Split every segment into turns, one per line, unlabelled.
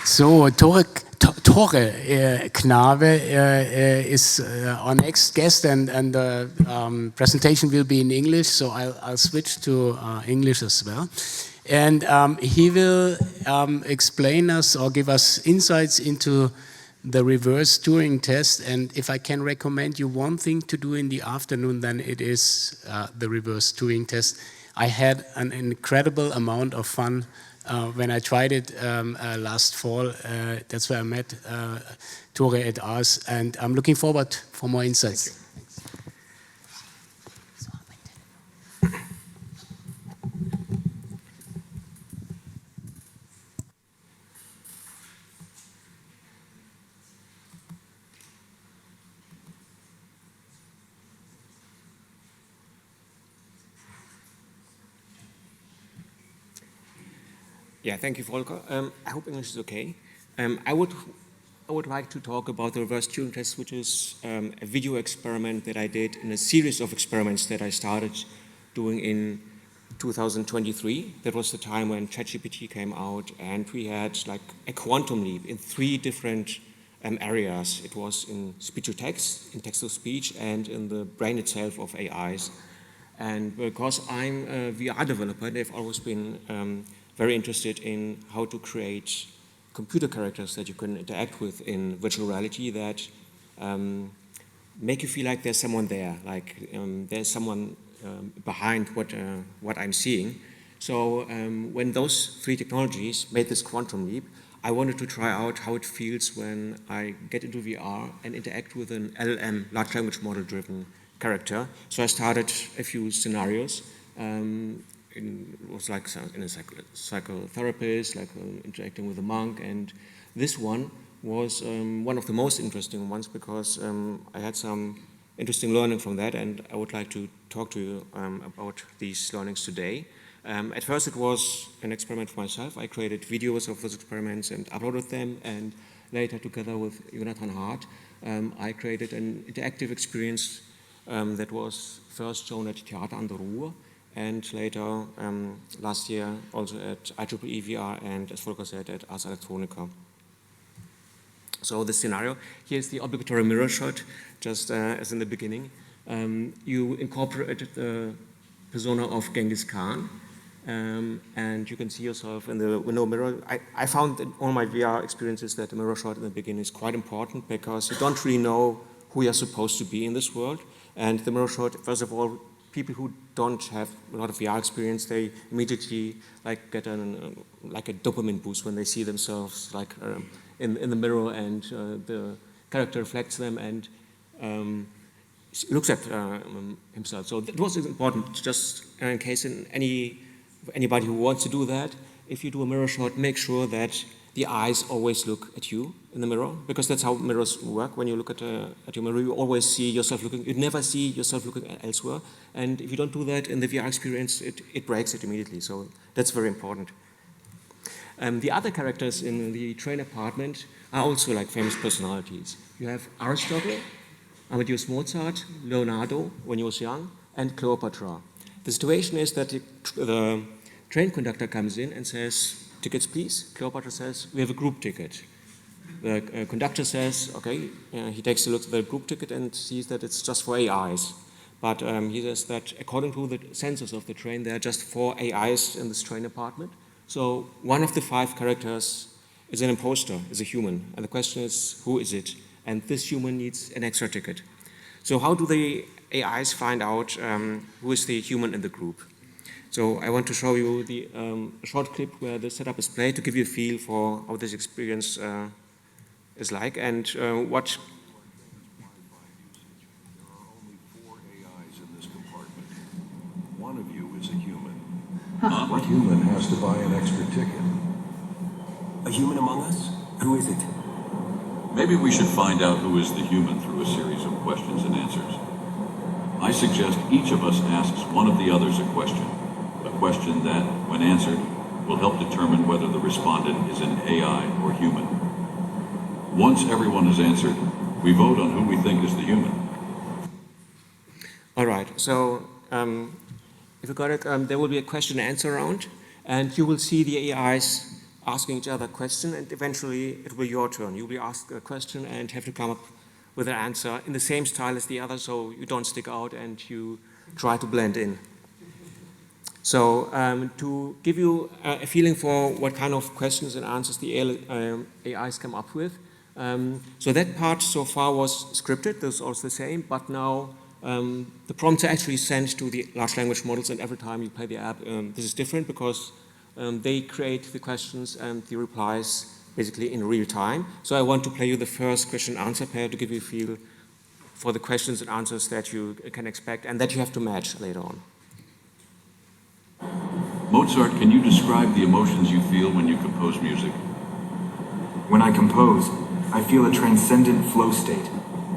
So, Tore Knabe is our next guest, and the presentation will be in English, so I'll switch to English as well. And he will explain us or give us insights into the reverse Turing test. And if I can recommend you one thing to do in the afternoon, then it is the reverse Turing test. I had an incredible amount of fun when I tried it last fall. That's where I met Tore at ours, and I'm looking forward for more insights.
Yeah, thank you, Volker. I hope English is okay. I would like to talk about the reverse Turing test, which is a video experiment that I did in a series of experiments that I started doing in 2023. That was the time when ChatGPT came out, and we had like a quantum leap in 3 different areas. It was in speech-to-text, in text-to-speech, and in the brain itself of AIs. And because I'm a VR developer, they've always been very interested in how to create computer characters that you can interact with in virtual reality that make you feel like there's someone there, like there's someone behind what I'm seeing. So when those 3 technologies made this quantum leap, I wanted to try out how it feels when I get into VR and interact with an LLM, large language model driven character. So I started a few scenarios. It was like in a psychotherapist, like interacting with a monk, and this one was one of the most interesting ones because I had some interesting learning from that, and I would like to talk to you about these learnings today. At first it was an experiment for myself. I created videos of those experiments and uploaded them, and later together with Jonathan Hart, I created an interactive experience that was first shown at Theater an der Ruhr, and later, last year, also at IEEE VR and, as Volker said, at Ars Electronica. So the scenario, here's the obligatory mirror shot, just as in the beginning. You incorporated the persona of Genghis Khan, and you can see yourself in the window mirror. I found in all my VR experiences that the mirror shot in the beginning is quite important because you don't really know who you're supposed to be in this world. And the mirror shot, first of all, people who don't have a lot of VR experience, they immediately like get like a dopamine boost when they see themselves like in the mirror, and the character reflects them and looks at himself. So that was important, just in case anybody who wants to do that, if you do a mirror shot, make sure that the eyes always look at you in the mirror, because that's how mirrors work. When you look at your mirror, you always see yourself looking, you never see yourself looking elsewhere. And if you don't do that in the VR experience, it breaks it immediately. So that's very important. The other characters in the train apartment are also like famous personalities. You have Aristotle, Amadeus Mozart, Leonardo when he was young, and Cleopatra. The situation is that the train conductor comes in and says, "Tickets, please." Cleopatra says, "We have a group ticket." The conductor says, okay, he takes a look at the group ticket and sees that it's just for AIs. But he says that according to the sensors of the train, there are just 4 AIs in this train apartment. So one of the 5 characters is an imposter, is a human. And the question is, who is it? And this human needs an extra ticket. So how do the AIs find out who is the human in the group? So I want to show you the short clip where the setup is played to give you a feel for how this experience is like and what.
There are only 4 AIs in this compartment. One of you is a human. What human has to buy an extra ticket?
A human among us? Who is it?
Maybe we should find out who is the human through a series of questions and answers. I suggest each of us asks one of the others a question that, when answered, will help determine whether the respondent is an AI or human. Once everyone has answered, we vote on who we think is the human.
All right, so if you got it, there will be a question and answer round, and you will see the AIs asking each other a question, and eventually it will be your turn. You'll be asked a question and have to come up with an answer in the same style as the other, so you don't stick out and you try to blend in. So to give you a feeling for what kind of questions and answers the AIs come up with, so that part so far was scripted, this is also the same, but now the prompts are actually sent to the large language models, and every time you play the app, this is different because they create the questions and the replies basically in real time. So I want to play you the first question and answer pair to give you a feel for the questions and answers that you can expect and that you have to match later on.
Mozart, can you describe the emotions you feel when you compose music?
When I compose, I feel a transcendent flow state,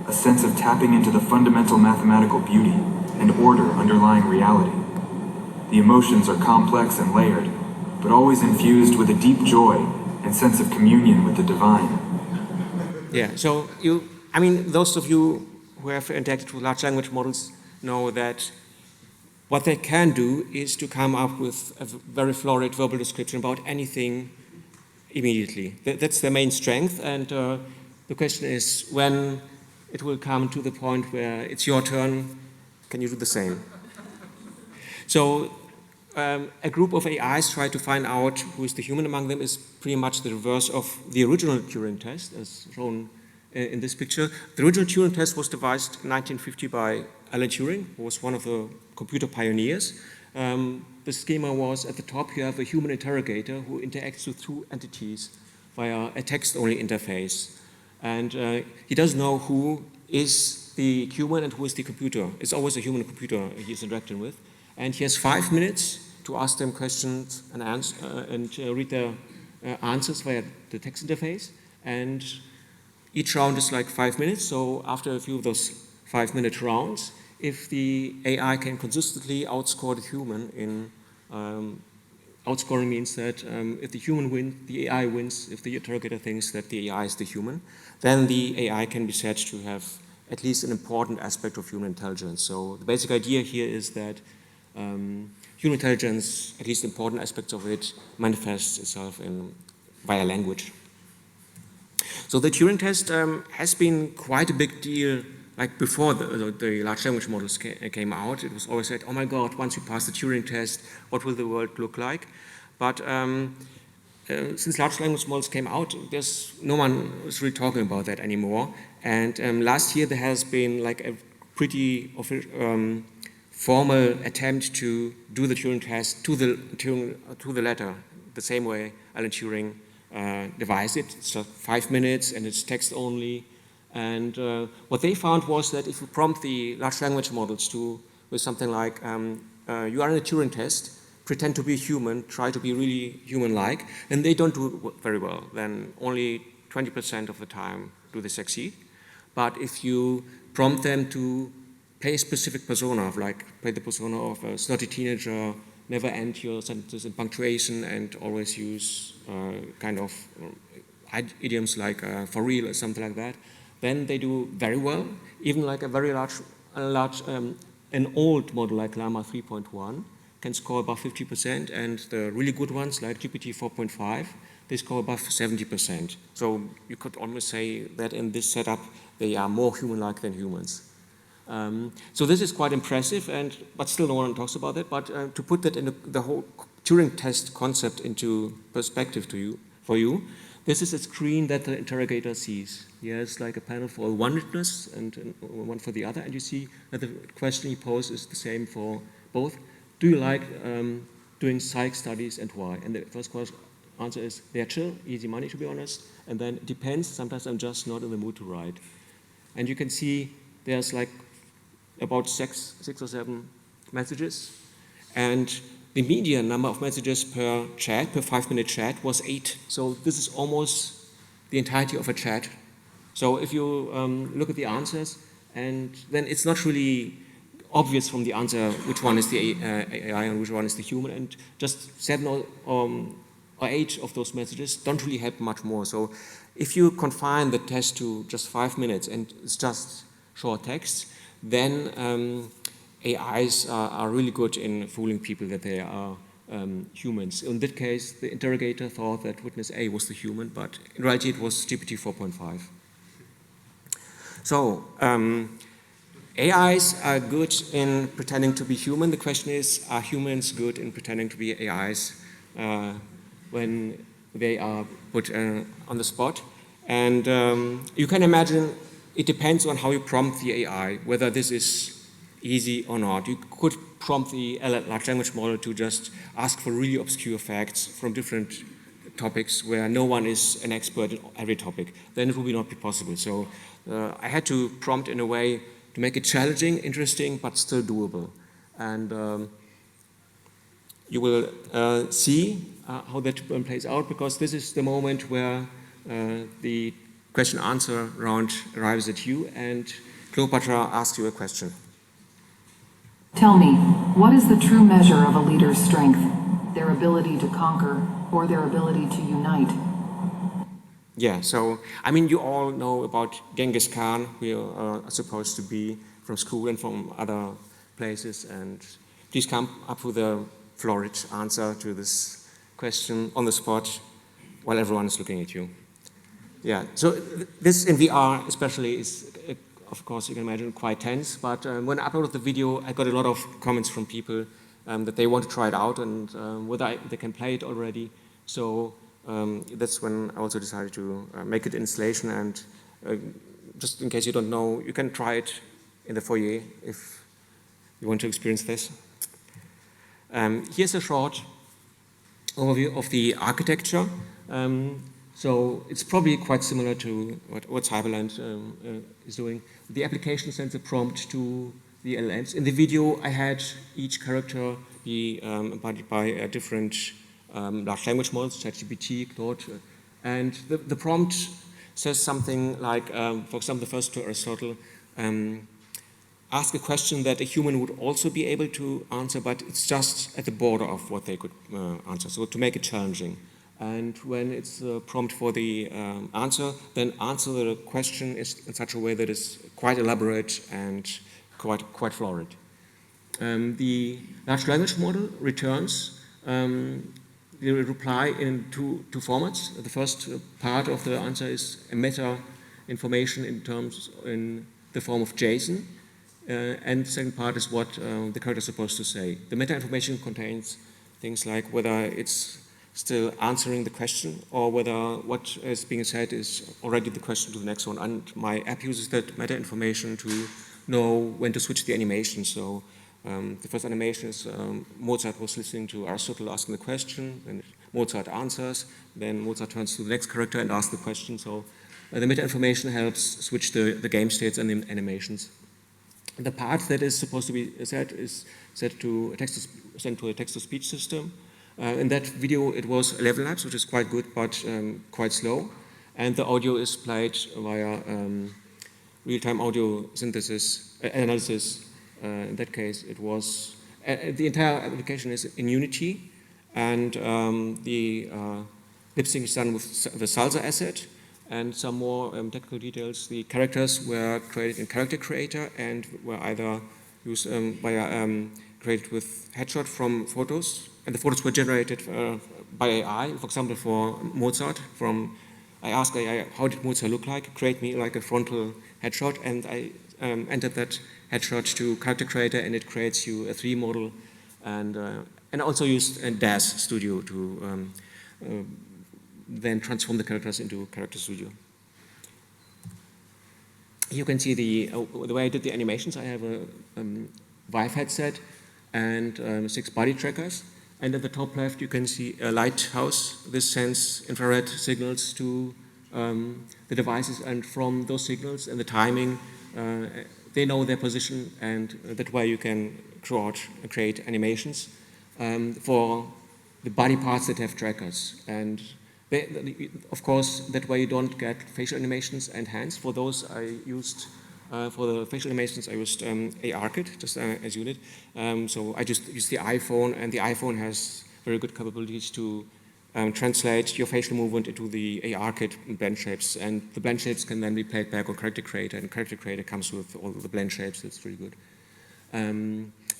a sense of tapping into the fundamental mathematical beauty and order underlying reality. The emotions are complex and layered, but always infused with a deep joy and sense of communion with the divine.
Yeah, so those of you who have interacted with large language models know that what they can do is to come up with a very florid verbal description about anything immediately. That's their main strength, and the question is when it will come to the point where it's your turn, can you do the same? So a group of AIs try to find out who is the human among them is pretty much the reverse of the original Turing test, as shown in this picture. The original Turing test was devised in 1950 by Alan Turing, who was one of the computer pioneers. The schema was at the top you have a human interrogator who interacts with two entities via a text-only interface. And he doesn't know who is the human and who is the computer. It's always a human computer he's interacting with. And he has 5 minutes to ask them questions and read their answers via the text interface. And each round is like 5 minutes. So after a few of those 5-minute rounds, if the AI can consistently outscore the human in outscoring means that if the human wins, the AI wins. If the interrogator thinks that the AI is the human, then the AI can be said to have at least an important aspect of human intelligence. So the basic idea here is that human intelligence, at least important aspects of it, manifests itself via language. So the Turing test has been quite a big deal. Like before the large language models came out, it was always said, oh my God, once we pass the Turing test, what will the world look like? But since large language models came out, no one is really talking about that anymore. And last year there has been like a pretty formal attempt to do the Turing test to the letter, the same way Alan Turing devised it. It's just 5 minutes and it's text only. And what they found was that if you prompt the large language models with something like, you are in a Turing test, pretend to be human, try to be really human-like, and they don't do very well. Then only 20% of the time do they succeed. But if you prompt them to play a specific persona, like play the persona of a snotty teenager, never end your sentences in punctuation, and always use kind of idioms like for real or something like that, then they do very well. Even like a very large an old model like Llama 3.1 can score above 50%, and the really good ones like GPT 4.5, they score above 70%. So you could almost say that in this setup, they are more human-like than humans. So this is quite impressive, but still no one talks about it. But to put that in the whole Turing test concept into perspective for you, this is a screen that the interrogator sees. He has like a panel for one witness and one for the other, and you see that the question he posed is the same for both. Do you like doing psych studies and why? And the first answer is, they're chill, easy money to be honest, and then it depends, sometimes I'm just not in the mood to write. And you can see there's like about six or seven messages, and the median number of messages per 5-minute chat was 8. So this is almost the entirety of a chat. So if you look at the answers, and then it's not really obvious from the answer which one is the AI and which one is the human, and just 7 or 8 of those messages don't really help much more. So if you confine the test to just 5 minutes and it's just short text, then AIs are really good in fooling people that they are humans. In that case, the interrogator thought that witness A was the human, but in reality it was GPT 4.5. So, AIs are good in pretending to be human. The question is, are humans good in pretending to be AIs when they are put on the spot? And you can imagine it depends on how you prompt the AI, whether this is easy or not. You could prompt the large language model to just ask for really obscure facts from different topics where no one is an expert in every topic. Then it would not be possible. So I had to prompt in a way to make it challenging, interesting, but still doable. And you will see how that plays out, because this is the moment where the question-answer round arrives at you, and Cleopatra asks you a question.
Tell me, what is the true measure of a leader's strength? Their ability to conquer or their ability to unite?
Yeah, so, I mean, you all know about Genghis Khan. We are supposed to be from school and from other places, and please come up with a florid answer to this question on the spot while everyone is looking at you. Yeah, so this in VR especially is, of course, you can imagine, quite tense, but when I uploaded the video, I got a lot of comments from people that they want to try it out and whether they can play it already. So that's when I also decided to make it installation, and just in case you don't know, you can try it in the foyer if you want to experience this. Here's a short overview of the architecture. So it's probably quite similar to what Cyberland is doing. The application sends a prompt to the LLMs. In the video, I had each character be embodied by a different large language models, ChatGPT, Keynote, and the prompt says something like, for example, the first to Aristotle, ask a question that a human would also be able to answer, but it's just at the border of what they could answer, so to make it challenging. And when it's a prompt for the answer, then answer the question is in such a way that is quite elaborate and quite florid. The large language model returns the reply in two formats. The first part of the answer is a meta information in the form of JSON, and the second part is what the character is supposed to say. The meta information contains things like whether it's still answering the question, or whether what is being said is already the question to the next one. And my app uses that meta information to know when to switch the animation. So the first animation is Mozart was listening to Aristotle asking the question, then Mozart answers, then Mozart turns to the next character and asks the question. So the meta information helps switch the game states and the animations. The part that is supposed to be said is sent to a text-to-speech system. In that video, it was 11 laps, which is quite good, but quite slow. And the audio is played via real-time audio synthesis, analysis. In that case, it was, the entire application is in Unity, and the lip sync is done with the Salsa asset, and some more technical details. The characters were created in Character Creator and were either used created with headshot from photos, and the photos were generated by AI. For example, for Mozart, I asked AI, how did Mozart look like? Create me like a frontal headshot, and I entered that headshot to Character Creator, and it creates you a 3D model, and also used a DAZ Studio to then transform the characters into Character Studio. You can see the way I did the animations. I have a Vive headset and 6 body trackers. And at the top left, you can see a lighthouse. This sends infrared signals to the devices, and from those signals and the timing, they know their position, and that way you can create animations for the body parts that have trackers. And of course, that way you don't get facial animations and hands. For those I used, for the facial animations, I used ARKit, just as you did. So I just used the iPhone, and the iPhone has very good capabilities to translate your facial movement into the ARKit blend shapes, and the blend shapes can then be played back on Character Creator, and Character Creator comes with all the blend shapes. That's really good.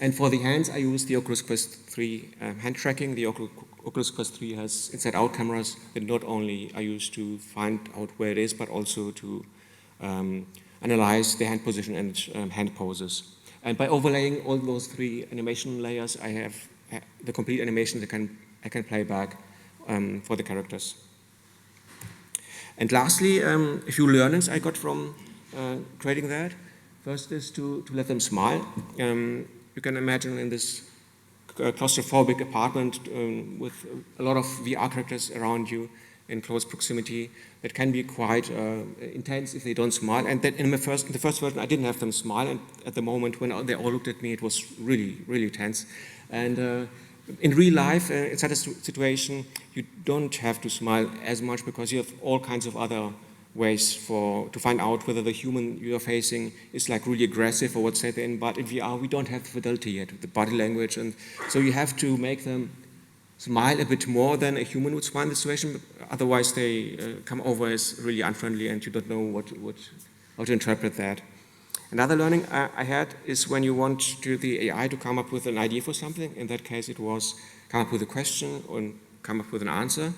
And for the hands, I use the Oculus Quest 3 hand tracking. The Oculus Quest 3 has inside-out cameras that not only are used to find out where it is, but also to analyze the hand position and hand poses. And by overlaying all those 3 animation layers, I have the complete animation that I can play back for the characters. And lastly, a few learnings I got from creating that. First is to let them smile. You can imagine in this claustrophobic apartment with a lot of VR characters around you in close proximity, that can be quite intense if they don't smile. And that in the first version, I didn't have them smile. And at the moment when they all looked at me, it was really, really tense. And in real life, in such a situation, you don't have to smile as much because you have all kinds of other ways to find out whether the human you are facing is like really aggressive or what's set in. But in VR, we don't have the fidelity yet, the body language. And so you have to make them smile a bit more than a human would smile in this situation. Otherwise, they come over as really unfriendly and you don't know how to interpret that. Another learning I had is when you want the AI to come up with an idea for something. In that case, it was come up with a question or come up with an answer.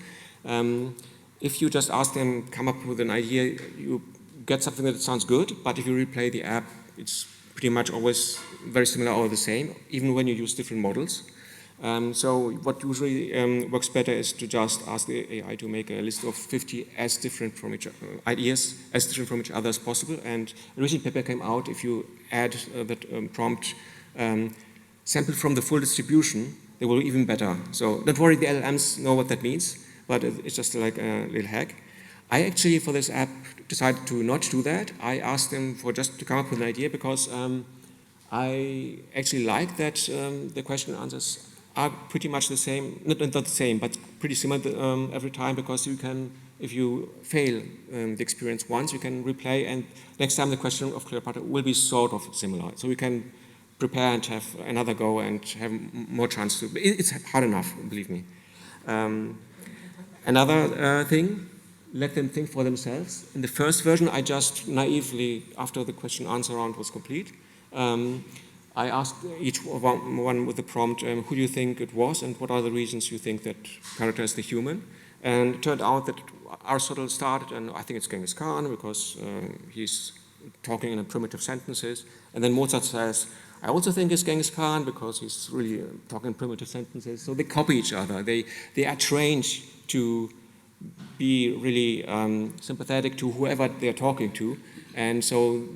If you just ask them, come up with an idea, you get something that sounds good, but if you replay the app, it's pretty much always very similar or the same, even when you use different models. So what usually works better is to just ask the AI to make a list of 50 as different from ideas as different from each other as possible. And a recent paper came out, if you add that prompt sample from the full distribution, they will be even better. So don't worry, the LLMs know what that means, but it's just like a little hack. I actually, for this app, decided to not do that. I asked them for just to come up with an idea because I actually like that the question and answers are pretty much the same, not the same, but pretty similar every time, because you can, if you fail the experience once, you can replay, and next time the question of Cleopatra will be sort of similar. So you can prepare and have another go and have more chance to. It's hard enough, believe me. Another thing, let them think for themselves. In the first version, I just naively, after the question answer round was complete, I asked each one with the prompt, who do you think it was and what are the reasons you think that character is the human? And it turned out that Aristotle started, and I think it's Genghis Khan because he's talking in primitive sentences. And then Mozart says, I also think it's Genghis Khan because he's really talking in primitive sentences. So they copy each other. They are trained to be really sympathetic to whoever they're talking to. And so,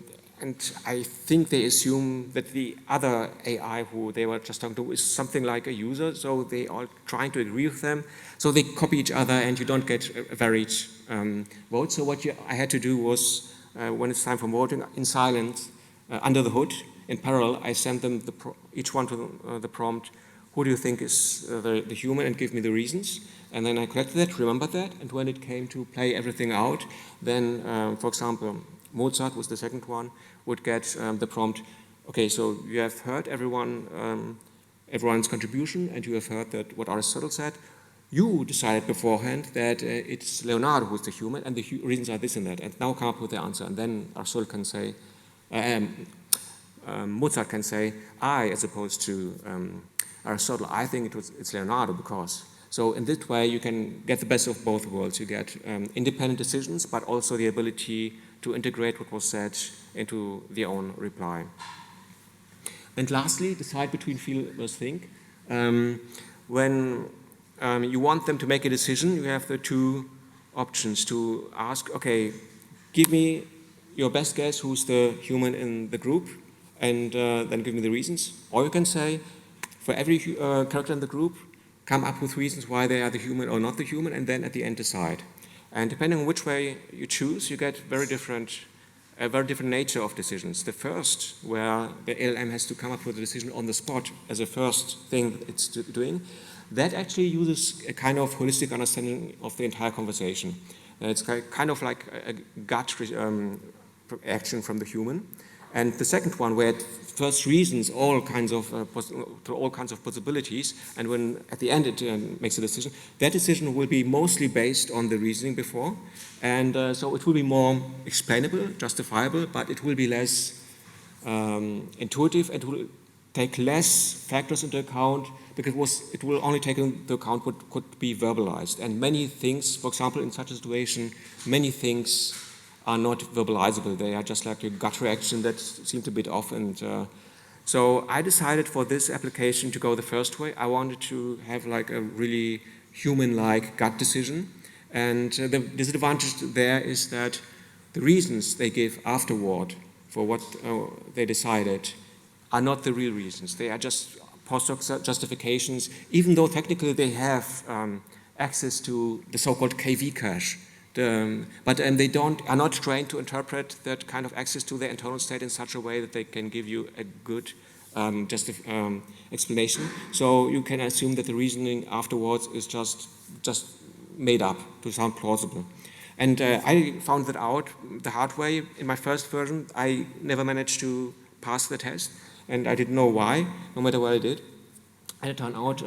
and I think they assume that the other AI who they were just talking to is something like a user, so they are trying to agree with them. So they copy each other and you don't get a varied vote. So what I had to do was, when it's time for voting, in silence, under the hood, in parallel, I sent them each one to the prompt, who do you think is the human, and give me the reasons. And then I collected that, remembered that, and when it came to play everything out, then, for example, Mozart was the second one, would get the prompt, okay, so you have heard everyone's contribution, and you have heard that what Aristotle said. You decided beforehand that it's Leonardo who's the human, and the reasons are this and that, and now come up with the answer. And then Aristotle can say, Mozart can say, as opposed to Aristotle, I think it's Leonardo because. So in this way, you can get the best of both worlds. You get independent decisions, but also the ability to integrate what was said into their own reply. And lastly, decide between feel versus think. When you want them to make a decision, you have the two options to ask, okay, give me your best guess who's the human in the group, and then give me the reasons. Or you can say, for every character in the group, come up with reasons why they are the human or not the human, and then at the end decide. And depending on which way you choose, you get a very different nature of decisions. The first, where the LLM has to come up with a decision on the spot as a first thing it's doing, that actually uses a kind of holistic understanding of the entire conversation. It's kind of like a gut action from the human. And the second one, where it first reasons all kinds of possibilities, and when at the end it makes a decision, that decision will be mostly based on the reasoning before, and so it will be more explainable, justifiable, but it will be less intuitive, and will take less factors into account, because it will only take into account what could be verbalized. And many things, for example, in such a situation, many things are not verbalizable. They are just like a gut reaction that seemed a bit off. And so I decided for this application to go the first way. I wanted to have like a really human-like gut decision. And the disadvantage there is that the reasons they give afterward for what they decided are not the real reasons. They are just post hoc justifications, even though technically they have access to the so-called KV cache. But they are not trained to interpret that kind of access to their internal state in such a way that they can give you a good explanation. So you can assume that the reasoning afterwards is just made up to sound plausible. And I found that out the hard way. In my first version, I never managed to pass the test, and I didn't know why, no matter what I did. And it turned out,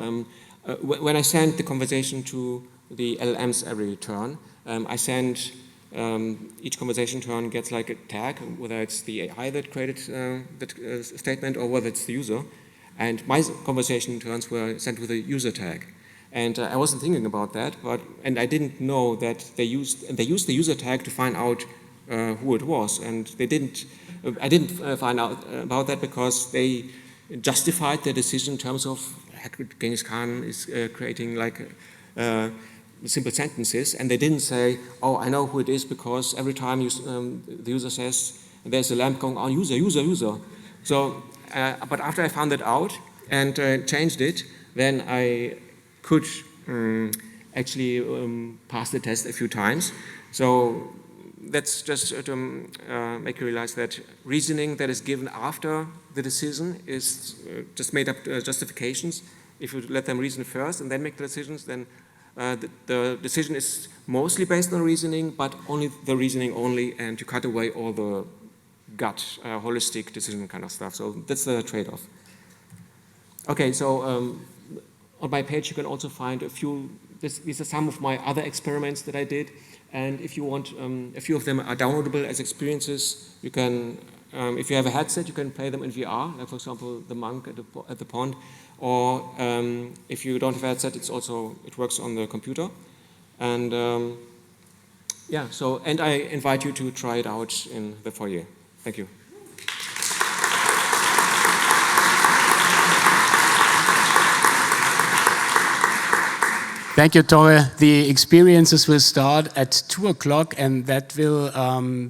when I sent the conversation to the LLMs every turn, I send each conversation turn gets like a tag, whether it's the AI that created that statement or whether it's the user. And my conversation turns were sent with a user tag. And I wasn't thinking about that, and I didn't know that they used the user tag to find out who it was. And they didn't. I didn't find out about that because they justified their decision in terms of Genghis Khan is creating like simple sentences, and they didn't say, "Oh, I know who it is because every time the user says there's a lamp going on, user." So, but after I found that out and changed it, then I could actually pass the test a few times. So that's just to make you realize that reasoning that is given after the decision is just made up justifications. If you let them reason first and then make the decisions, then the decision is mostly based on reasoning, but only the reasoning only, and you cut away all the gut, holistic decision kind of stuff. So that's the trade-off. Okay, so on my page you can also find a few, these are some of my other experiments that I did, and if you want, a few of them are downloadable as experiences. You can, if you have a headset, you can play them in VR, like for example the monk at the pond, or if you don't have a headset, it works on the computer. And yeah, so, and I invite you to try it out in the foyer. Thank you.
Thank you, Tore. The experiences will start at 2 o'clock, and that will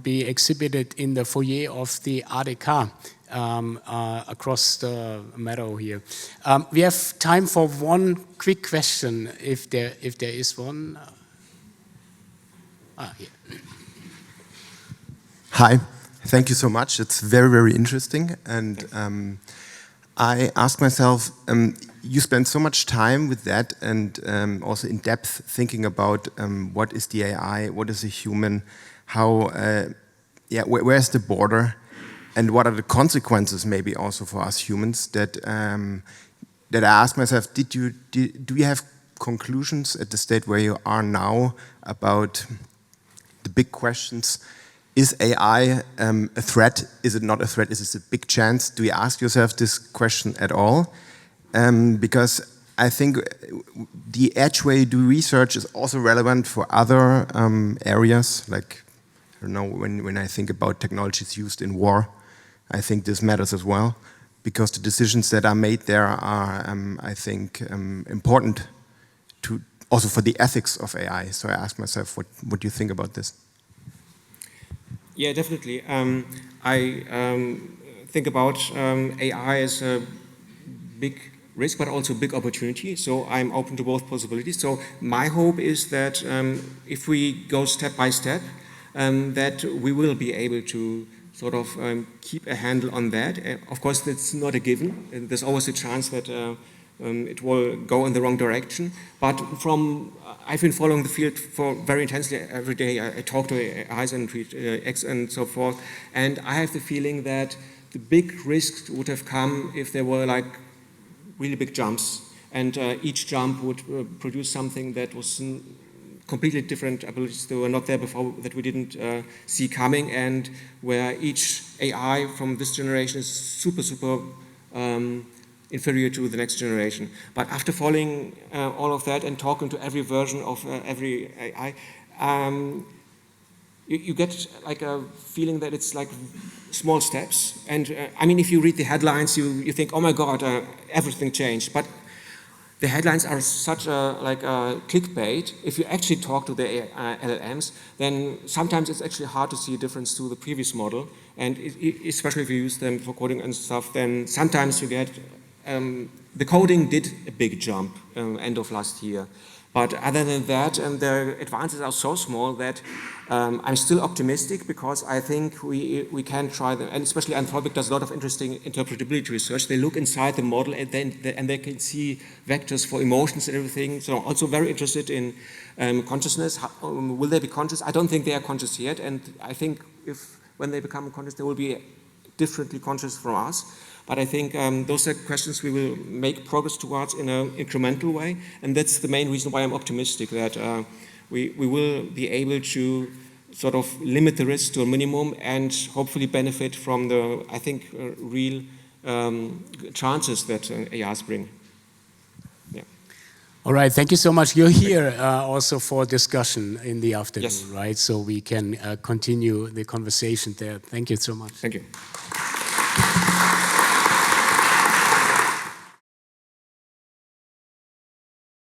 be exhibited in the foyer of the ADK across the meadow here. We have time for one quick question, if there is one. Here.
Hi, thank you so much. It's very, very interesting. And I asked myself, you spend so much time with that and also in depth thinking about what is the AI, what is a human, how, where's the border, and what are the consequences maybe also for us humans that I asked myself, do you have conclusions at the state where you are now about the big questions? Is AI a threat? Is it not a threat? Is it a big chance? Do you ask yourself this question at all? Because I think the edge where you do research is also relevant for other areas. Like, I don't know, when I think about technologies used in war, I think this matters as well, because the decisions that are made there are, I think, important to also for the ethics of AI. So I ask myself, what do you think about this?
Yeah, definitely. I think about AI as a big risk, but also a big opportunity. So I'm open to both possibilities. So my hope is that if we go step by step, that we will be able to sort of keep a handle on that. Of course, that's not a given. And there's always a chance that it will go in the wrong direction. But I've been following the field for very intensely every day. I talk to AIs and read X and so forth. And I have the feeling that the big risks would have come if there were like really big jumps. And each jump would produce something that was completely different abilities that were not there before, that we didn't see coming, and where each AI from this generation is super inferior to the next generation. But after following all of that and talking to every version of every AI, you get like a feeling that it's like small steps. And I mean, if you read the headlines, you think, oh my God, everything changed. But the headlines are such a clickbait. If you actually talk to the LLMs, then sometimes it's actually hard to see a difference to the previous model. And especially if you use them for coding and stuff, then sometimes you get, the coding did a big jump end of last year. But other than that, the advances are so small that I'm still optimistic, because I think we can try them, and especially Anthropic does a lot of interesting interpretability research. They look inside the model and they can see vectors for emotions and everything. So I'm also very interested in consciousnness. Will they be conscious? I don't think they are conscious yet, and I think when they become conscious, they will be differently conscious from us. But I think those are questions we will make progress towards in an incremental way, and that's the main reason why I'm optimistic that we will be able to sort of limit the risk to a minimum and hopefully benefit from the, I think, real chances that AIs bring. Yeah.
All right, thank you so much. You're here also for discussion in the afternoon,
yes.
right? So we can continue the conversation there. Thank you so much.
Thank you.